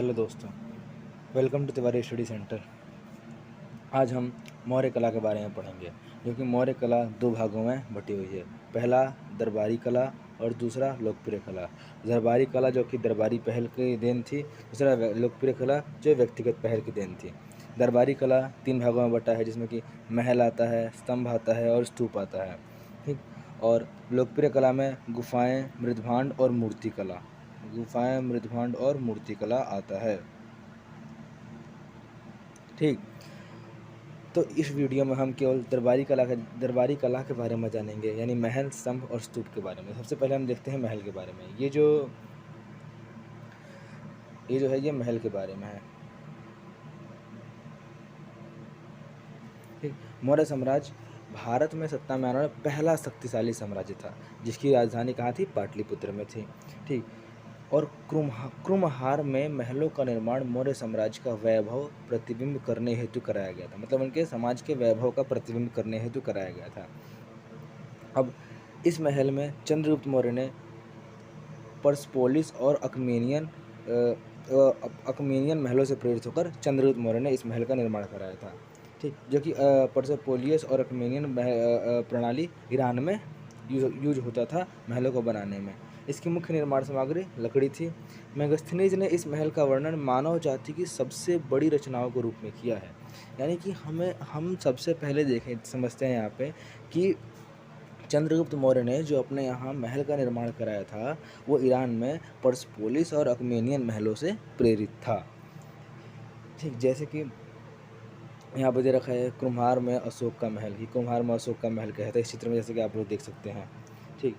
Hello दोस्तों, welcome to Tiwari study centre. आज हम मौर्य कला के बारे में पढ़ेंगे, जो कि मौर्य कला दो भागों में बटी हुई है। पहला दरबारी कला और दूसरा लोकप्रिय कला। दरबारी कला जो कि दरबारी पहल की देन थी, दूसरा लोकप्रिय कला जो व्यक्तिगत पहल की देन थी। दरबारी कला तीन भागों में बटा है, जिसमें कि महल आता है, स्तंभ आता है और स्तूप आता है। ठीक। और लोकप्रिय कला में गुफाएं, मृदभांड और मूर्ति कला आता है। ठीक। तो इस वीडियो में हम केवल दरबारी कला के बारे में जानेंगे, यानी महल, स्तंभ और स्तूप के बारे में। सबसे पहले हम देखते हैं महल के बारे में। ये जो है ये महल के बारे में है। ठीक। मौर्य साम्राज्य भारत में सत्ता में आने वाला पहला शक्तिशाली साम्राज्य था, जिसकी राजधानी कहाँ थी? पाटलिपुत्र में थी। ठीक। और कुम्हार में महलों का निर्माण मौर्य साम्राज्य का वैभव प्रतिबिंब करने हेतु कराया गया था। मतलब उनके समाज के वैभव का प्रतिबिंब करने हेतु कराया गया था। अब इस महल में चंद्रगुप्त मौर्य ने पर्सपोलिस और अकमेनियन महलों से प्रेरित होकर चंद्रगुप्त मौर्य ने इस महल का निर्माण कराया था। ठीक। जो कि पर्सपोलियस और अकमेनियन प्रणाली ईरान में यूज होता था महलों को बनाने में। इसकी मुख्य निर्माण सामग्री लकड़ी थी। मेगास्थनीज ने इस महल का वर्णन मानव जाति की सबसे बड़ी रचनाओं के रूप में किया है। यानी कि हम सबसे पहले समझते हैं यहाँ पे कि चंद्रगुप्त मौर्य ने जो अपने यहाँ महल का निर्माण कराया था, वो ईरान में पर्सपोलिस और अकमेनियन महलों से प्रेरित था। ठीक। जैसे कि यहाँ पर दे रखा है कुम्हार में अशोक का महल। ही कुम्हार में अशोक का महल कहता है इस चित्र में, जैसे कि आप लोग देख सकते हैं। ठीक।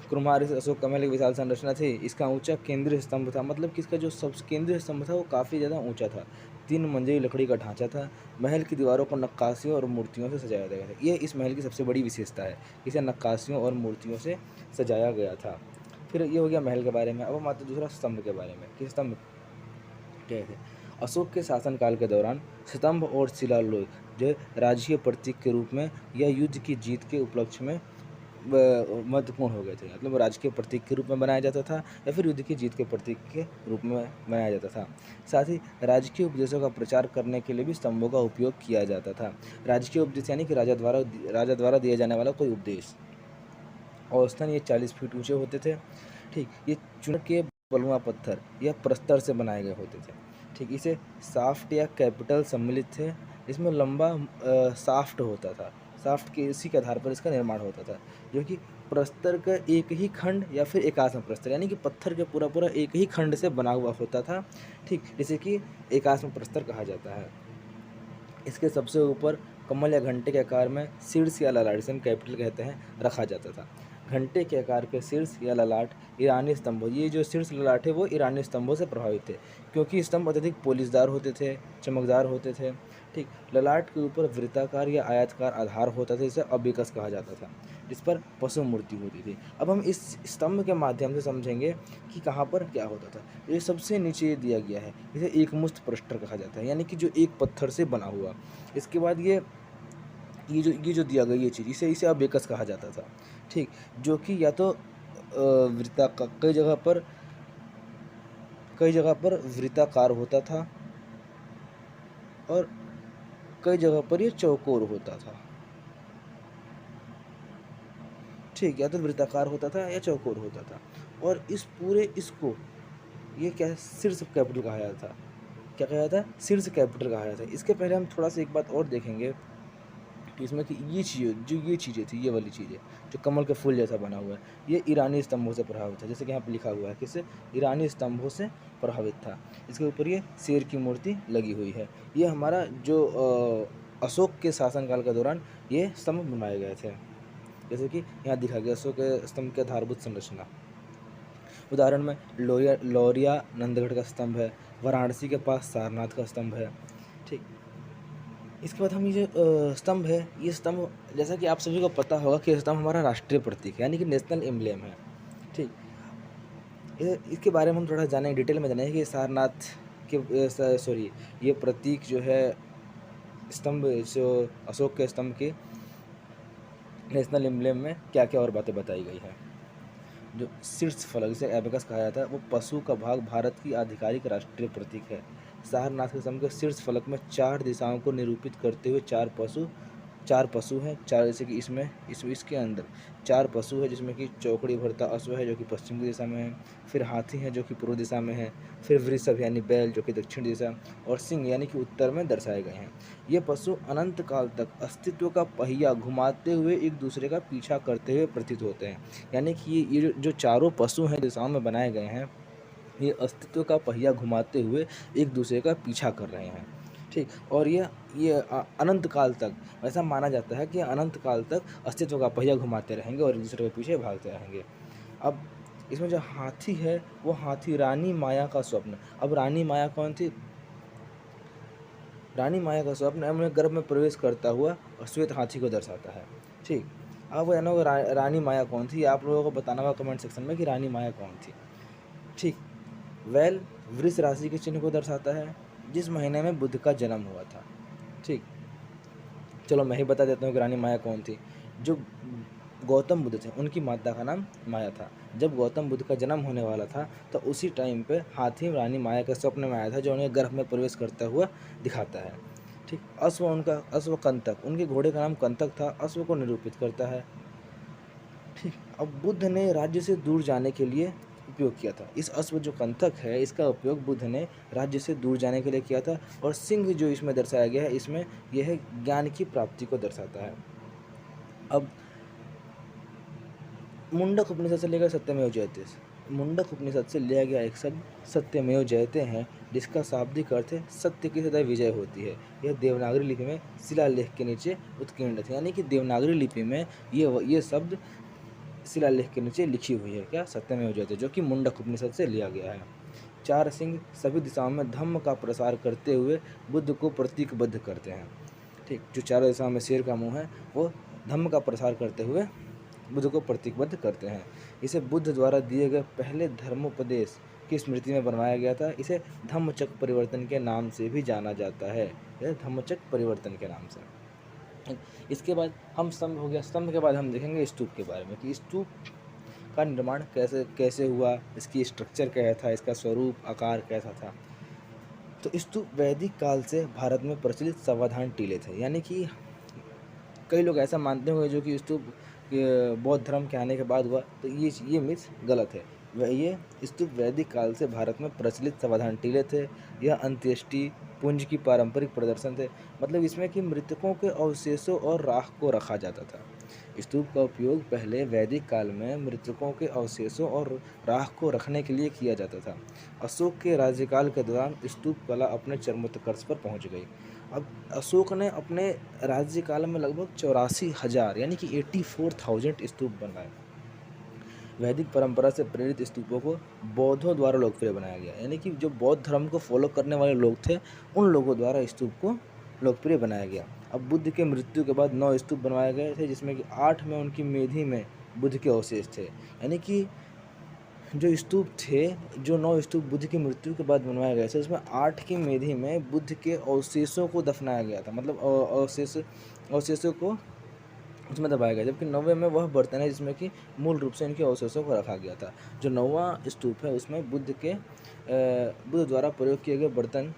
कुम्हार इस अशोक का महल एक विशाल संरचना थी। इसका ऊंचा केंद्रीय स्तंभ था, मतलब कि इसका जो सबसे केंद्रीय स्तंभ था वो काफ़ी ज़्यादा ऊंचा था। 3 मंजिली लकड़ी का ढांचा था। महल की दीवारों को नक्काशियों और मूर्तियों से सजाया गया था। ये इस महल की सबसे बड़ी विशेषता है, इसे नक्काशियों और मूर्तियों से सजाया गया था। फिर ये हो गया महल के बारे में। अब हम आते हैं दूसरा स्तंभ के बारे में कि स्तंभ क्या थे। अशोक के शासनकाल के दौरान स्तंभ और शिलालेख जो राजकीय प्रतीक के रूप में या युद्ध की जीत के उपलक्ष्य में महत्वपूर्ण हो गए थे। मतलब राजकीय प्रतीक के रूप में बनाया जाता था या फिर युद्ध की जीत के प्रतीक के रूप में बनाया जाता था। साथ ही राजकीय उपदेशों का प्रचार करने के लिए भी स्तंभों का उपयोग किया जाता था। राजकीय उपदेश यानी कि राजा द्वारा दिया जाने वाला कोई उपदेश। औसतन ये 40 फीट ऊंचे होते थे। ठीक। ये चूने के बलुआ पत्थर या प्रस्तर से बनाए गए होते थे। ठीक। इसे साफ्ट या कैपिटल सम्मिलित थे। इसमें लंबा साफ्ट होता था। साफ्ट के इसी के आधार पर इसका निर्माण होता था, जो कि प्रस्तर का एक ही खंड या फिर एकात्म प्रस्तर, यानी कि पत्थर के पूरा एक ही खंड से बना हुआ होता था। ठीक। जिसे कि एकात्म प्रस्तर कहा जाता है। इसके सबसे ऊपर कमल या घंटे के आकार में शीर्ष या ललाट, जिसे हम कैपिटल कहते हैं, रखा जाता था। घंटे के आकार के शीर्ष या ललाट ईरानी स्तंभों, ये जो शीर्ष ललाट है वो ईरानी स्तंभों से प्रभावित थे, क्योंकि स्तंभ अत्यधिक पोलिशदार होते थे, चमकदार होते थे। ठीक। ललाट के ऊपर वृत्ताकार या आयताकार आधार होता था, जिसे अबिकस कहा जाता था, जिस पर पशु मूर्ति होती थी। अब हम इस स्तंभ के माध्यम से समझेंगे कि कहाँ पर क्या होता था। ये सबसे नीचे दिया गया है, इसे एकमुश्त प्रस्तर कहा जाता है, यानी कि जो एक पत्थर से बना हुआ। इसके बाद ये जो दिया गया ये चीज़, इसे अबेकस कहा जाता था। ठीक। जो कि या तो कई जगह पर वृत्ताकार होता था और कई जगह पर ये चौकोर होता था। ठीक। या तो वृत्ताकार होता था या चौकोर होता था। और इसको ये क्या शीर्ष कैपिटल कहा जाता था। क्या कहा जाता है? शीर्ष कैपिटल कहा जाता है। इसके पहले हम थोड़ा सा एक बात और देखेंगे कि इसमें कि ये चीज़ें थी, ये वाली चीज़ें जो कमल के फूल जैसा बना हुआ है, ये ईरानी स्तंभों से प्रभावित है। जैसे कि यहाँ पर लिखा हुआ है, किससे? ईरानी स्तंभों से प्रभावित था। इसके ऊपर ये शेर की मूर्ति लगी हुई है। ये हमारा जो अशोक के शासनकाल के दौरान ये स्तंभ बनाए गए थे। जैसे कि यहाँ दिखा गया अशोक के स्तंभ की आधारभूत संरचना। उदाहरण में लौरिया नंदगढ़ का स्तंभ है, वाराणसी के पास सारनाथ का स्तंभ है। ठीक। इसके बाद हम ये जो स्तंभ है, ये स्तंभ जैसा कि आप सभी को पता होगा कि स्तंभ हमारा राष्ट्रीय प्रतीक है, यानी कि नेशनल एम्ब्लेम है। ठीक। इसके बारे में हम थोड़ा जानेंगे, डिटेल में जानेंगे कि सारनाथ के ये प्रतीक जो है स्तंभ, जो अशोक के स्तंभ के नेशनल एम्ब्लेम में क्या क्या और बातें बताई गई हैं। जो शीर्ष फलक जिसे एबेकस कहा जाता है, वो पशु का भाग भारत की आधिकारिक राष्ट्रीय प्रतीक है। सारनाथ के स्तंभ के शीर्ष फलक में 4 दिशाओं को निरूपित करते हुए 4 पशु हैं। 4 जैसे कि इसके अंदर 4 पशु है, जिसमें कि चौकड़ी भरता अश्व है जो कि पश्चिम की दिशा में है, फिर हाथी है जो कि पूर्व दिशा में है, फिर वृषभ यानी बैल जो कि दक्षिण दिशा, और सिंह यानी कि उत्तर में दर्शाए गए हैं। ये पशु अनंत काल तक अस्तित्व का पहिया घुमाते हुए एक दूसरे का पीछा करते हुए प्रतीत होते हैं। यानी कि ये जो चारों पशु हैं दिशाओं में बनाए गए हैं, ये अस्तित्व का पहिया घुमाते हुए एक दूसरे का पीछा कर रहे हैं। ठीक, और ये अनंत काल तक ऐसा माना जाता है कि अनंत काल तक अस्तित्व का पहिया घुमाते रहेंगे और एक दूसरे के पीछे भागते रहेंगे। अब इसमें जो हाथी है वो हाथी रानी माया का स्वप्न। अब रानी माया कौन थी? रानी माया का स्वप्न अपने गर्भ में प्रवेश करता हुआ और श्वेत हाथी को दर्शाता है। ठीक, अब है ना रानी माया कौन थी, आप लोगों को बताना होगा कमेंट सेक्शन में कि रानी माया कौन थी। ठीक, वैल वृष राशि के चिन्ह को दर्शाता है, जिस महीने में बुद्ध का जन्म हुआ था। ठीक, चलो मैं ही बता देता हूँ कि रानी माया कौन थी। जो गौतम बुद्ध थे उनकी माता का नाम माया था। जब गौतम बुद्ध का जन्म होने वाला था तो उसी टाइम पे हाथी रानी माया के स्वप्न में आया था, जो उन्हें गर्भ में प्रवेश करता हुआ दिखाता है। ठीक, अश्व कंतक, उनके घोड़े का नाम कंतक था, अश्व को निरूपित करता है। ठीक, अब बुद्ध ने राज्य से दूर जाने के लिए उपयोग किया था। इस अश्व जो कंतक है, इसका उपयोग बुद्ध ने राज्य से दूर जाने के लिए किया था। और सिंह जो इसमें दर्शाया गया है, इसमें यह ज्ञान की प्राप्ति को दर्शाता है। अब मुंडक उपनिषद से लेकर सत्यमेव जयते, मुंडक उपनिषद से लिया गया एक शब्द सत्यमेव जयते हैं, जिसका शाब्दिक अर्थ है सत्य की सदा विजय होती है। यह देवनागरी लिपि में शिलालेख के नीचे उत्कीर्ण थे, यानी कि देवनागरी लिपि में ये शब्द शिलालेख के नीचे लिखी हुई है। क्या? सत्यमेव जयते, जो कि मुंडक उपनिषद से लिया गया है। 4 सिंह सभी दिशाओं में धम्म का प्रसार करते हुए बुद्ध को प्रतीकबद्ध करते हैं। ठीक, जो चारों दिशाओं में शेर का मुंह है वो धम्म का प्रसार करते हुए बुद्ध को प्रतीकबद्ध करते हैं। इसे बुद्ध द्वारा दिए गए पहले धर्मोपदेश की स्मृति में बनवाया गया था। इसे धम्मचक्र परिवर्तन के नाम से भी जाना जाता है। यह धम्मचक्र परिवर्तन के नाम से। इसके बाद हम स्तंभ हो गया। स्तंभ के बाद हम देखेंगे स्तूप के बारे में कि स्तूप का निर्माण कैसे हुआ, इसकी स्ट्रक्चर क्या था, इसका स्वरूप आकार कैसा था। तो स्तूप वैदिक काल से भारत में प्रचलित सावधान टीले थे। यानी कि कई लोग ऐसा मानते होंगे जो कि स्तूप बौद्ध धर्म के आने के बाद हुआ, तो ये मिथ गलत है। ये स्तूप वैदिक काल से भारत में प्रचलित सावधान टीले थे। यह अंत्येष्टि पुंज की पारंपरिक प्रदर्शन थे। मतलब इसमें कि मृतकों के अवशेषों और राख को रखा जाता था। स्तूप का उपयोग पहले वैदिक काल में मृतकों के अवशेषों और राख को रखने के लिए किया जाता था। अशोक के राज्यकाल के दौरान स्तूप कला अपने चरमोत्कर्ष पर पहुंच गई। अब अशोक ने अपने राज्यकाल में लगभग 84,000 यानी कि 84,000 स्तूप बनाए। वैदिक परंपरा से प्रेरित स्तूपों को बौद्धों द्वारा लोकप्रिय बनाया गया। यानी कि जो बौद्ध धर्म को फॉलो करने वाले लोग थे, उन लोगों द्वारा स्तूप को लोकप्रिय बनाया गया। अब बुद्ध के मृत्यु के बाद 9 स्तूप बनवाए गए थे, जिसमें कि 8 में उनकी मेधी में बुद्ध के अवशेष थे। यानी कि जो स्तूप थे, जो 9 स्तूप बुद्ध की मृत्यु के बाद बनवाए गए थे, उसमें 8 की मेधी में बुद्ध के अवशेषों को दफनाया गया था। मतलब अवशेषों को उसमें दबाया गया। जबकि 9वें में वह बर्तन है जिसमें कि मूल रूप से इनके अवशेषों को रखा गया था। जो 9वां स्तूप है उसमें बुद्ध द्वारा प्रयोग किए गए बर्तन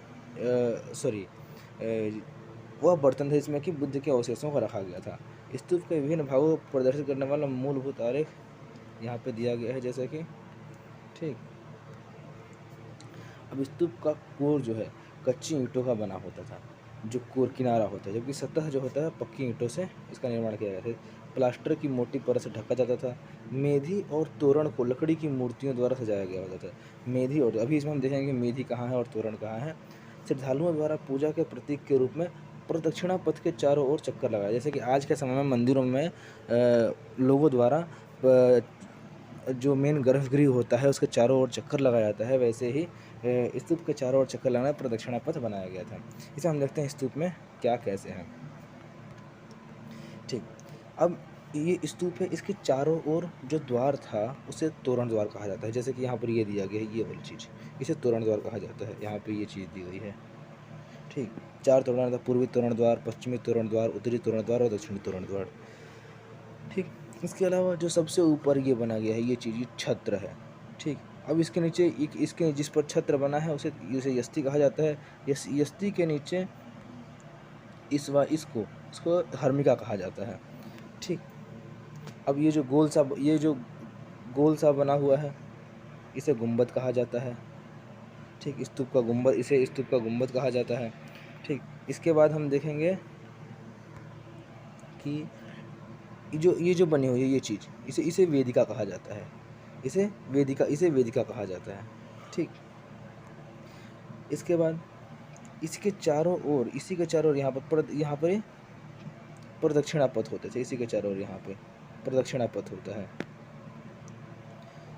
वह बर्तन थे जिसमें कि बुद्ध के अवशेषों को रखा गया था। स्तूप के विभिन्न भागों को प्रदर्शित करने वाला मूलभूत आरेख यहाँ पे दिया गया है, जैसे कि ठीक। अब स्तूप का कोर जो है कच्ची ईंटों का बना होता था, जो कोर किनारा होता है, जबकि सतह जो होता है पक्की ईंटों से इसका निर्माण किया गया था। प्लास्टर की मोटी परत से ढका जाता था। मेधी और तोरण को लकड़ी की मूर्तियों द्वारा सजाया गया होता था। मेधी और अभी इसमें हम देखेंगे मेधी कहाँ है और तोरण कहाँ है। श्रद्धालुओं द्वारा पूजा के प्रतीक के रूप में प्रदक्षिणा पथ के चारों ओर चक्कर लगाया। जैसे कि आज के समय में मंदिरों में लोगों द्वारा जो मेन गर्भगृह होता है उसके चारों ओर चक्कर लगाया जाता है, वैसे ही स्तूप के चारों ओर चक्कर लगाना प्रदक्षिणा पथ बनाया गया था। इसे हम देखते हैं स्तूप में क्या कैसे हैं। ठीक, अब ये स्तूप है, इसके चारों ओर जो द्वार था उसे तोरण द्वार कहा जाता है। जैसे कि यहाँ पर ये दिया गया है, ये वाली चीज़, इसे तोरण द्वार कहा जाता है। यहाँ पे ये चीज़ दी गई है। ठीक, 4 तोरण था, पूर्वी तोरण द्वार, पश्चिमी तोरण द्वार, उत्तरी तोरण द्वार और दक्षिणी तोरण द्वार। ठीक, इसके अलावा जो सबसे ऊपर ये बना गया है ये चीज़, ये छत्र है, ठीक। अब इसके नीचे एक, इसके जिस पर छत्र बना है उसे उसे यष्टि कहा जाता है। यष्टि के नीचे इसको इसको हर्मिका कहा जाता है, ठीक। अब ये जो गोल सा बना हुआ है इसे गुंबद कहा जाता है, ठीक। स्तूप का गुंबद, इसे स्तूप का गुंबद कहा जाता है, ठीक। इसके बाद हम देखेंगे कि ये जो बनी हुई है ये चीज़, इसे वेदिका कहा जाता है, इसे वेदिका कहा जाता है, ठीक। इसके बाद इसके चारों ओर, इसी के चारों ओर यहाँ पर प्रदक्षिणा पथ होते थे, इसी के चारों ओर यहाँ पे प्रदक्षिणा पथ होता है,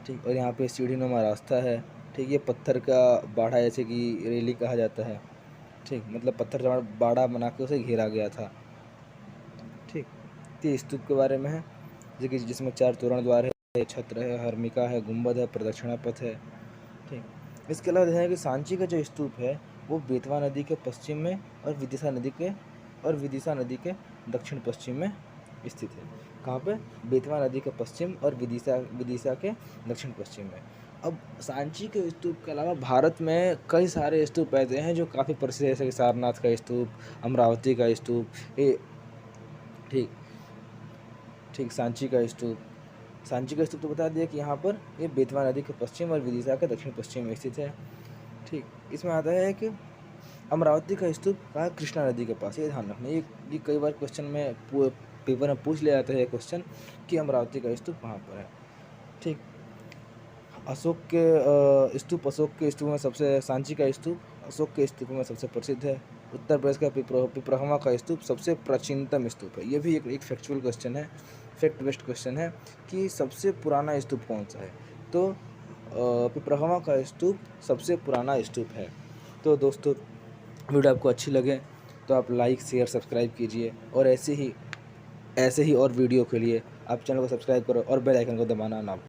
ठीक। और यहाँ पे सीढ़ीनुमा रास्ता है, ठीक। ये पत्थर का बाड़ा जैसे कि रेली कहा जाता है, ठीक। मतलब पत्थर का बाड़ा बना के उसे घेरा गया था, ठीक। ये स्तूप के बारे में है, जिसमें 4 तोरण द्वार है, छत्र है, हर्मिका है, गुंबद है, प्रदक्षिणा पथ है, ठीक। इसके अलावा देखा है कि सांची का जो स्तूप है वो बेतवा नदी के पश्चिम में और विदिशा नदी के दक्षिण पश्चिम में स्थित है। कहाँ पे? बेतवा नदी के पश्चिम और विदिशा के दक्षिण पश्चिम में। अब सांची के स्तूप के अलावा भारत में कई सारे स्तूप ऐसे हैं जो काफ़ी प्रसिद्ध है, जैसे कि सारनाथ का स्तूप, अमरावती का स्तूप, ये ठीक ठीक सांची का स्तूप तो बता दिया कि यहाँ पर ये बेतवा नदी के पश्चिम और विदिशा के दक्षिण पश्चिम में स्थित है, ठीक। इसमें आता है कि अमरावती का स्तूप कहाँ है? कृष्णा नदी के पास। ये ध्यान रखना, ये कई बार क्वेश्चन में पेपर में पूछ लिया जाता है क्वेश्चन कि अमरावती का स्तूप कहाँ पर है, ठीक। अशोक के स्तूप में सबसे, सांची का स्तूप अशोक के स्तूप में सबसे प्रसिद्ध है। उत्तर प्रदेश का पिपरहवा का स्तूप सबसे प्राचीनतम स्तूप है। ये भी एक फैक्चुअल क्वेश्चन है, फैक्ट बेस्ड क्वेश्चन है कि सबसे पुराना स्तूप कौन सा है, तो पिपरहवा का स्तूप सबसे पुराना स्तूप है। तो दोस्तों, वीडियो आपको अच्छी लगे तो आप लाइक, शेयर, सब्सक्राइब कीजिए, और ऐसे ही और वीडियो के लिए आप चैनल को सब्सक्राइब करो और बेल आइकन को दबाना ना भूलें।